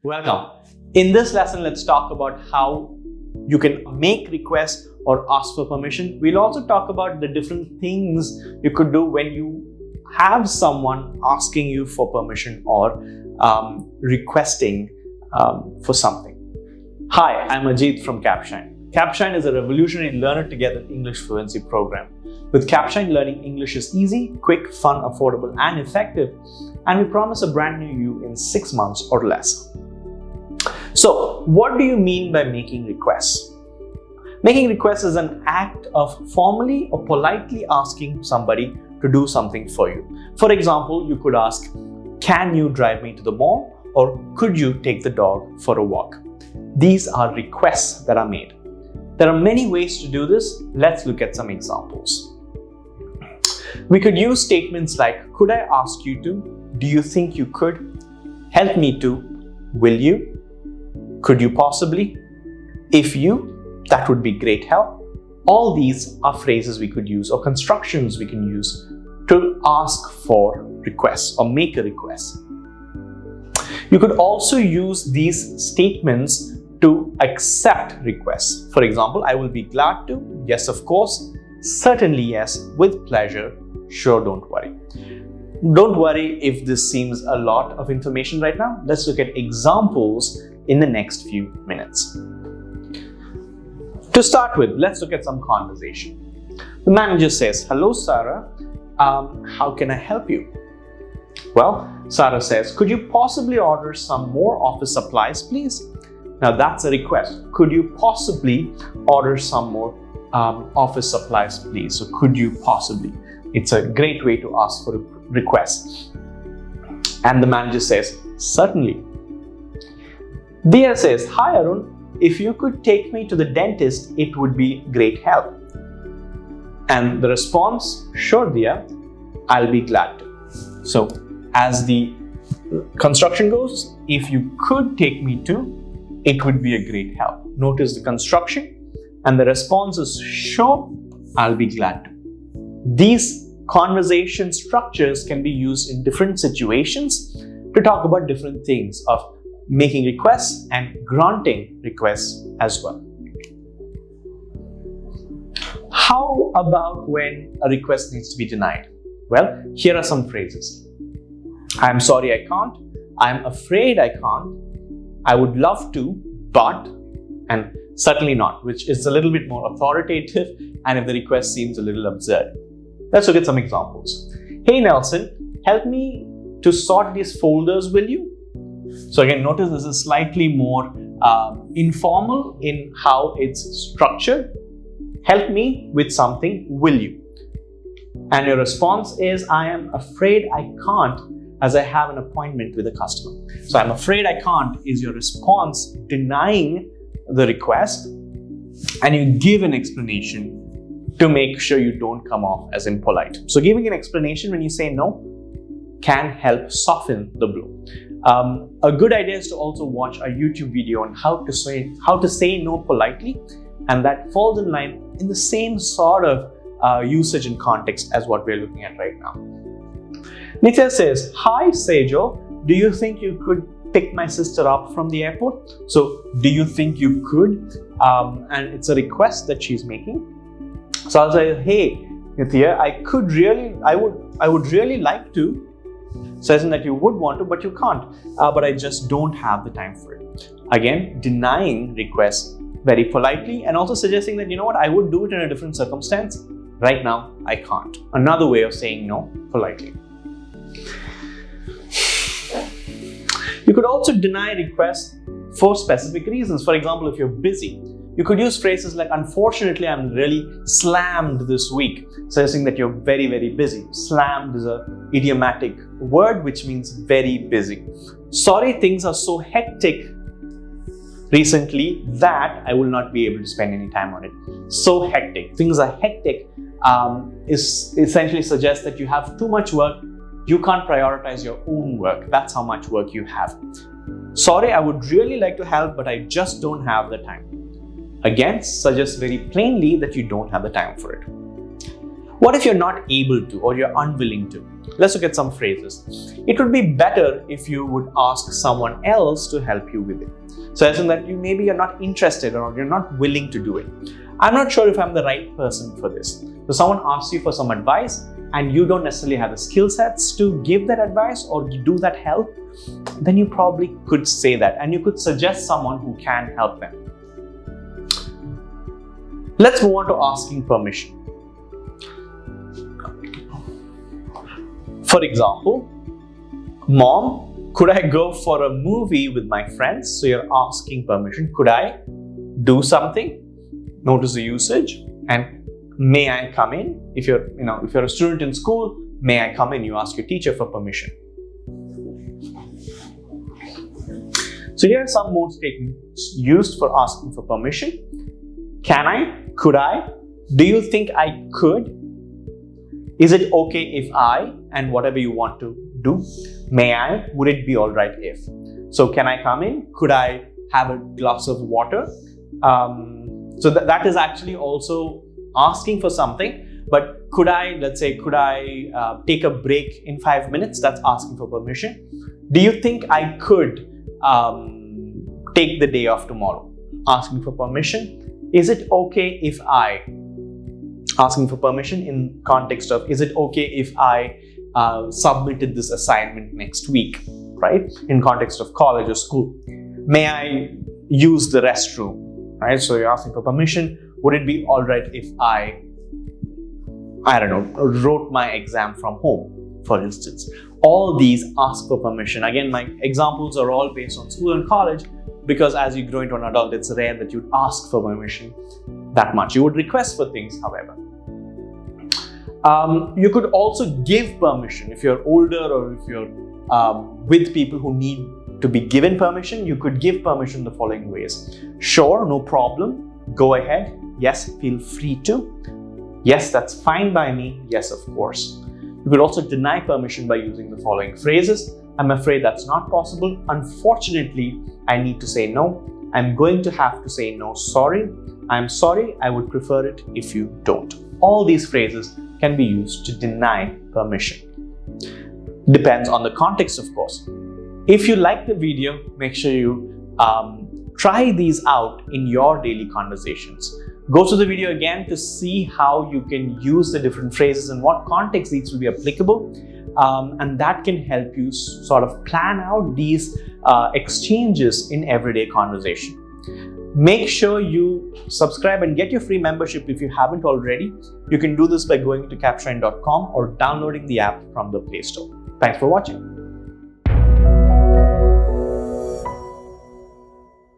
Welcome. In this lesson, let's talk about how you can make requests or ask for permission. We'll also talk about the different things you could do when you have someone asking you for permission or requesting for something. Hi, I'm Ajit from Capshine. Capshine is a revolutionary learner-together English fluency program. With Capshine, learning English is easy, quick, fun, affordable, and effective, and we promise a brand new you in 6 months or less. So, what do you mean by making requests? Making requests is an act of formally or politely asking somebody to do something for you. For example, you could ask, "Can you drive me to the mall?" or "Could you take the dog for a walk?" These are requests that are made. There are many ways to do this. Let's look at some examples. We could use statements like, "Could I ask you to?" "Do you think you could?" "Help me to?" "Will you?" "Could you possibly?" "If you," "That would be great help." All these are phrases we could use or constructions we can use to ask for requests or make a request. You could also use these statements to accept requests. For example, "I will be glad to," "Yes, of course," "Certainly yes," "With pleasure," "Sure, don't worry." Don't worry if this seems a lot of information right now. Let's look at examples in the next few minutes. To start with, let's look at some conversation. The manager says, "Hello, Sarah. How can I help you?" Well, Sarah says, "Could you possibly order some more office supplies, please?" Now that's a request. Could you possibly order some more office supplies, please? So could you possibly? It's a great way to ask for a request. And the manager says, "Certainly." Dia says, "Hi Arun, if you could take me to the dentist, it would be great help." And the response, "Sure Dia, I'll be glad to." So as the construction goes, if you could take me to, it would be a great help. Notice the construction and the response is, "Sure, I'll be glad to." These conversation structures can be used in different situations to talk about different things of making requests and granting requests as well. How about when a request needs to be denied? Well, here are some phrases. "I'm sorry I can't," "I'm afraid I can't," "I would love to, but," and "certainly not," which is a little bit more authoritative and if the request seems a little absurd. Let's look at some examples. "Hey Nelson, help me to sort these folders, will you?" So again, notice this is slightly more informal in how it's structured. "Help me with something, will you?" And your response is, "I am afraid I can't as I have an appointment with a customer." So "I'm afraid I can't" is your response denying the request, and you give an explanation to make sure you don't come off as impolite. So giving an explanation when you say no can help soften the blow. A good idea is to also watch a YouTube video on how to say no politely, and that falls in line in the same sort of usage and context as what we're looking at right now. Nitya says, "Hi Sejal, do you think you could pick my sister up from the airport?" So "do you think you could?" And it's a request that she's making. So I'll say, "Hey Nitya, I would really like to," says that you would want to, but you can't, but I just don't have the time for it. Again, denying requests very politely and also suggesting that, you know what, I would do it in a different circumstance. Right now, I can't. Another way of saying no politely. You could also deny requests for specific reasons. For example, if you're busy, you could use phrases like, "Unfortunately, I'm really slammed this week," suggesting that you're very, very busy. Slammed is an idiomatic word which means very busy. "Sorry, things are so hectic recently that I will not be able to spend any time on it." So hectic. Things are hectic is essentially suggests that you have too much work. You can't prioritize your own work. That's how much work you have. "Sorry, I would really like to help, but I just don't have the time." Again, suggests very plainly that you don't have the time for it. What if you're not able to or you're unwilling to? Let's look at some phrases. It would be better if you would ask someone else to help you with it. So as in that maybe you're not interested or you're not willing to do it. I'm not sure if I'm the right person for this. So someone asks you for some advice and you don't necessarily have the skill sets to give that advice or do that help, then you probably could say that and you could suggest someone who can help them. Let's move on to asking permission. For example, Mom, could I go for a movie with my friends? So you're asking permission. Could I do something? Notice the usage. And may I come in? If you're a student in school, may I come in? You ask your teacher for permission. So here are some more statements used for asking for permission. Can I? Could I? Do you think I could? Is it okay if I? And whatever you want to do. May I? Would it be all right if? So can I come in? Could I have a glass of water? So that is actually also asking for something. But could I, let's say, could I take a break in 5 minutes? That's asking for permission. Do you think I could take the day off tomorrow? Asking for permission. Is it okay if I? Asking for permission in context of, is it okay if I submitted this assignment next week, right? In context of college or school. May I use the restroom, right? So you're asking for permission. Would it be all right if I don't know, wrote my exam from home, for instance? All these ask for permission. Again, my examples are all based on school and college because as you grow into an adult, it's rare that you'd ask for permission that much. You would request for things, however. You could also give permission. If you're older or if you're with people who need to be given permission, you could give permission the following ways. Sure, no problem. Go ahead. Yes, feel free to. Yes, that's fine by me. Yes, of course. You could also deny permission by using the following phrases. I'm afraid that's not possible. Unfortunately, I need to say no. I'm going to have to say no, sorry. I'm sorry, I would prefer it if you don't. All these phrases can be used to deny permission. Depends on the context, of course. If you like the video, make sure you try these out in your daily conversations. Go to the video again to see how you can use the different phrases and what context these will be applicable. And that can help you sort of plan out these exchanges in everyday conversation. Make sure you subscribe and get your free membership if you haven't already. You can do this by going to capshine.com or downloading the app from the Play Store. Thanks for watching.